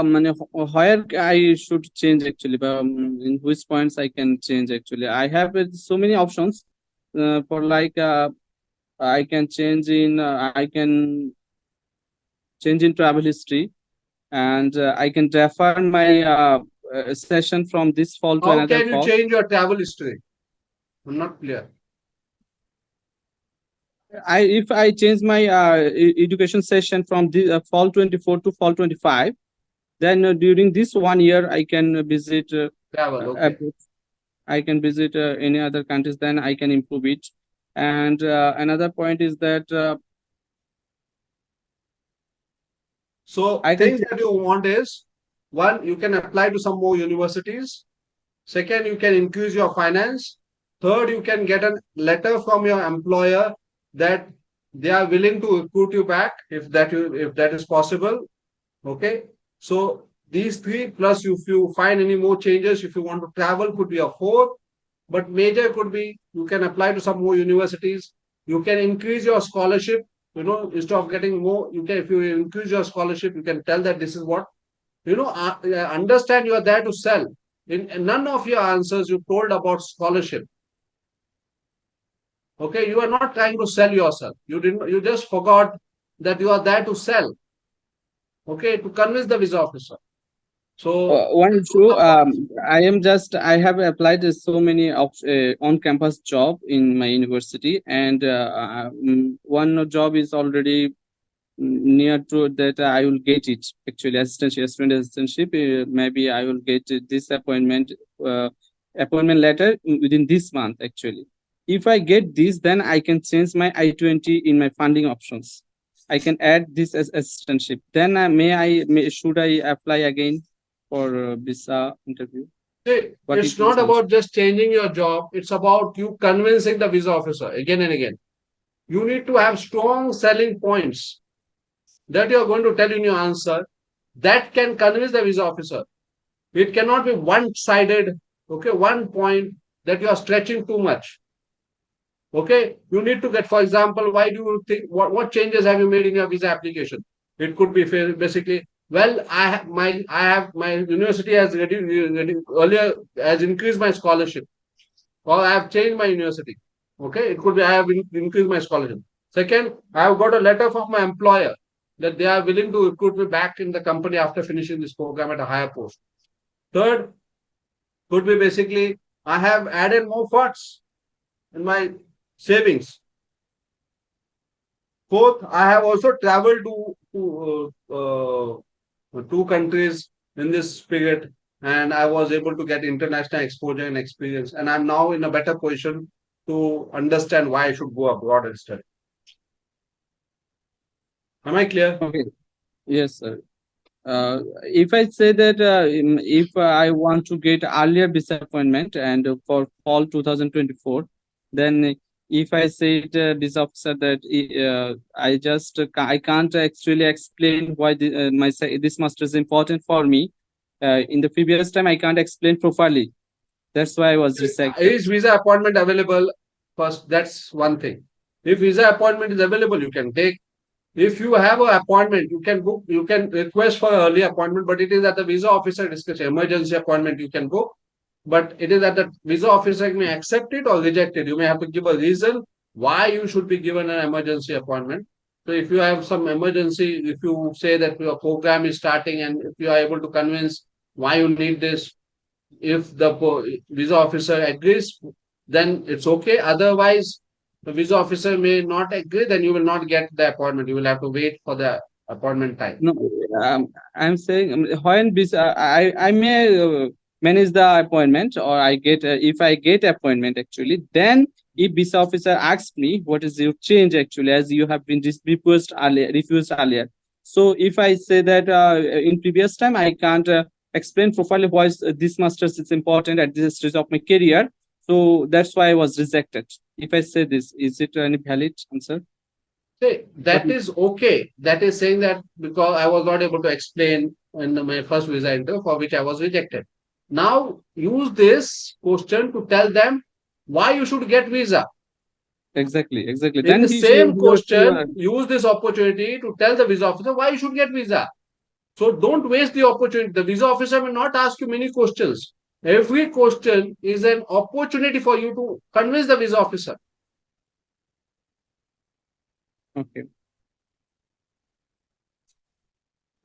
where I should change actually, in which points I can change actually. I have so many options for like I can change in travel history, and I can refer my session from this fall to How another can you fall. change your travel history? I'm not clear. If I change my education session from the fall 24 to fall 25, then during this 1 year I can visit Travel, okay. I can visit any other countries, then I can improve it. And another point is that So I can things that you want is, one, you can apply to some more universities. Second, you can increase your finance. Third, you can get a letter from your employer that they are willing to recruit you back if that is possible. Okay. So these three, plus if you find any more changes, if you want to travel, could be a fourth. But major could be you can apply to some more universities. You can increase your scholarship. Instead of getting more, you can, if you increase your scholarship, you can tell that this is what, understand you are there to sell. In none of your answers you told about scholarship. Okay, you are not trying to sell yourself. You just forgot that you are there to sell. Okay, to convince the visa officer. So one issue. I have applied to so many on-campus job in my university, and one job is already near to that I will get it actually, student assistantship. Maybe I will get this appointment letter within this month actually. If I get this, then I can change my I-20 in my funding options. I can add this as assistantship. Then should I apply again for visa interview? it's not about just changing your job. It's about you convincing the visa officer again and again. You need to have strong selling points that you are going to tell in your answer that can convince the visa officer. It cannot be one-sided, okay, one point that you are stretching too much. Okay, you need to get, for example, why do you think, what changes have you made in your visa application? It could be basically, well, I have my university has earlier has increased my scholarship, or I have changed my university. Okay, it could be I have increased my scholarship. Second, I have got a letter from my employer that they are willing to recruit me back in the company after finishing this program at a higher post. Third, could be basically I have added more funds in my savings. Fourth, I have also traveled to two countries in this period, and I was able to get international exposure and experience. And I'm now in a better position to understand why I should go abroad and study. Am I clear? Okay. Yes, sir. If I say that if I want to get earlier visa appointment and for fall 2024, then if I say to visa officer that I can't actually explain why this master is important for me. In the previous time, I can't explain properly. That's why I was rejected. Is visa appointment available? First, that's one thing. If visa appointment is available, you can take. If you have an appointment, you can book, you can request for early appointment, but it is at the visa officer discretion. Emergency appointment you can book, but it is at the visa officer may accept it or reject it. You may have to give a reason why you should be given an emergency appointment. So if you have some emergency, if you say that your program is starting and if you are able to convince why you need this, if the visa officer agrees, then it's okay. Otherwise, the visa officer may not agree, then you will not get the appointment. You will have to wait for the appointment time. No, I'm saying when visa, I may manage the appointment, or I get if I get appointment actually, then if visa officer asks me what is your change actually, as you have been refused earlier. So if I say that in previous time I can't explain properly why this master's is important at this stage of my career, so that's why I was rejected. If I say this, is it any valid answer? Say, that is okay. That is saying that because I was not able to explain in my first visa interview for which I was rejected. Now use this question to tell them why you should get visa. Exactly. In Then the same question, use this opportunity to tell the visa officer why you should get visa. So don't waste the opportunity. The visa officer will not ask you many questions. Every question is an opportunity for you to convince the visa officer. Okay.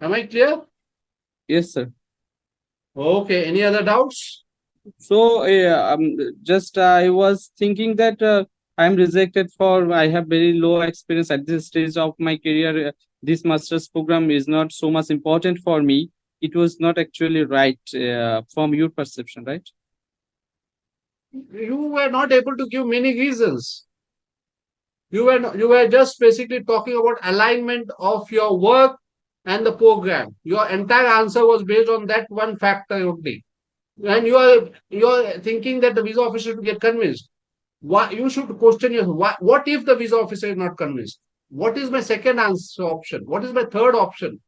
Am I clear? Yes, sir. Okay. Any other doubts? So, just I was thinking that I'm rejected for I have very low experience at this stage of my career. This master's program is not so much important for me. It was not actually right from your perception, right? You were not able to give many reasons. You were just basically talking about alignment of your work and the program. Your entire answer was based on that one factor only. And you are thinking that the visa officer to get convinced. Why you should question yourself. What if the visa officer is not convinced? What is my second answer option? What is my third option?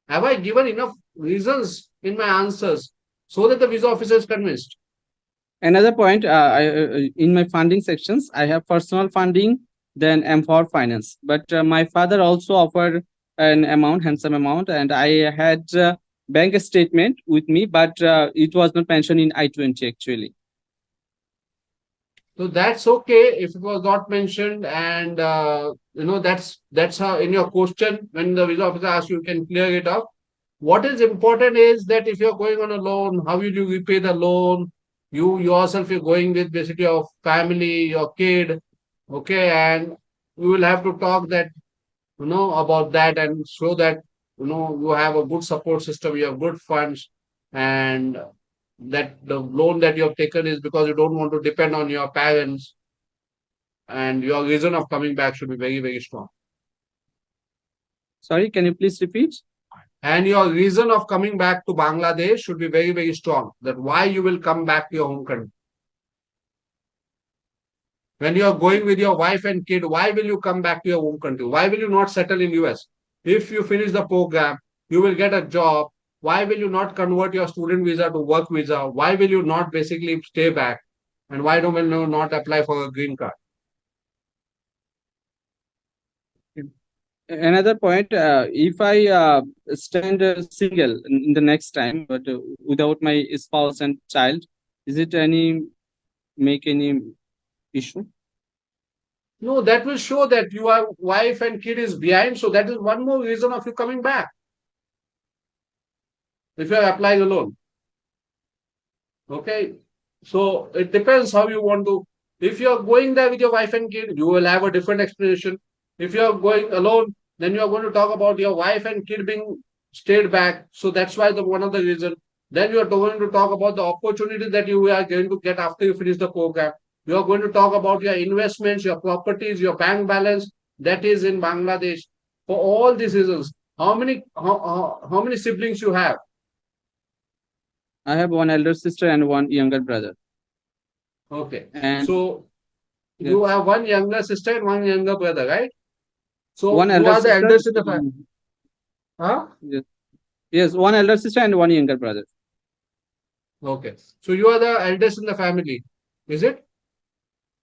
Have I given enough reasons in my answers so that the visa officer is convinced? Another point, in my funding sections, I have personal funding, then M for finance. But my father also offered an amount, handsome amount, and I had bank statement with me, but it was not mentioned in I-20 actually. So that's okay if it was not mentioned, and that's how in your question when the visa officer asks you, you can clear it up. What is important is that if you're going on a loan, how will you repay the loan? You yourself, you're going with basically your family, your kid, okay, and you will have to talk that about that and show that you have a good support system, you have good funds, and that the loan that you have taken is because you don't want to depend on your parents, and your reason of coming back should be very, very strong. Sorry, can you please repeat? And your reason of coming back to Bangladesh should be very, very strong. That why you will come back to your home country. When you are going with your wife and kid, why will you come back to your home country? Why will you not settle in US? If you finish the program, you will get a job. Why will you not convert your student visa to work visa? Why will you not basically stay back? And why don't you not apply for a green card? Another point, if I stand single in the next time, but without my spouse and child, is it any make any issue? No, that will show that your wife and kid is behind. So that is one more reason of you coming back if you are applying alone. Okay. So it depends how you want to. If you are going there with your wife and kid, you will have a different explanation. If you are going alone, then you are going to talk about your wife and kid being stayed back. So that's why the one of the reason. Then you are going to talk about the opportunity that you are going to get after you finish the program. You are going to talk about your investments, your properties, your bank balance that is in Bangladesh. For all these reasons, how many siblings you have? I have one elder sister and one younger brother. Okay. And So you yes, have one younger sister and one younger brother, right? So one you elder are the sister. eldest in the family. Huh? Yes, yes, one elder sister and one younger brother. Okay. So you are the eldest in the family. Is it?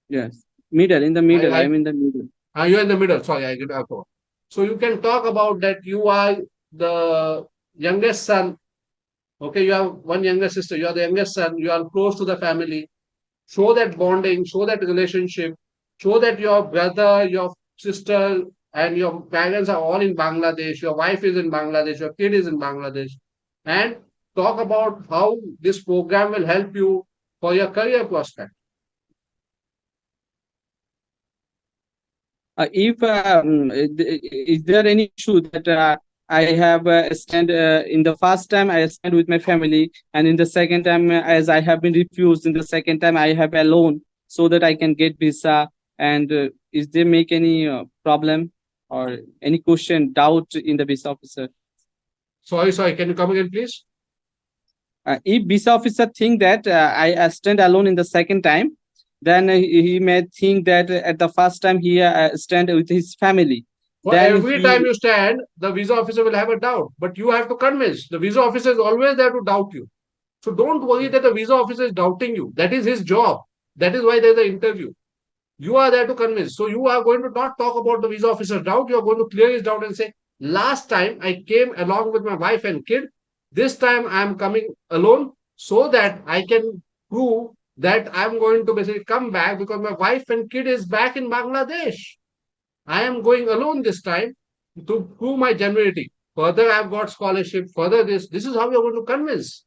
Yes, middle in the I, middle. I I, am in the middle. you're in the middle. Sorry, I get forgot. So you can talk about that you are the youngest son. Okay, you have one younger sister. You are the youngest son. You are close to the family. Show that bonding, show that relationship, show that your brother, your sister, and your parents are all in Bangladesh, your wife is in Bangladesh, your kid is in Bangladesh, and talk about how this program will help you for your career prospect. If is there any issue that I have stand in the first time I stand with my family, and in the second time as I have been refused, in the second time I have alone so that I can get visa, and is there make any problem or any question doubt in the visa officer? Sorry, can you come again, please? If visa officer think that I stand alone in the second time, then he may think that at the first time he stand with his family. For Then every time he you stand, the visa officer will have a doubt, but you have to convince. The visa officer is always there to doubt you. So don't worry that the visa officer is doubting you. That is his job. That is why there's an interview. You are there to convince. So you are going to not talk about the visa officer's doubt. You are going to clear his doubt and say, Last time I came along with my wife and kid. This time I am coming alone so that I can prove that I'm going to basically come back because my wife and kid is back in Bangladesh. I am going alone this time to prove my genuinity. Further, I've got scholarship. Further, this is how you're going to convince.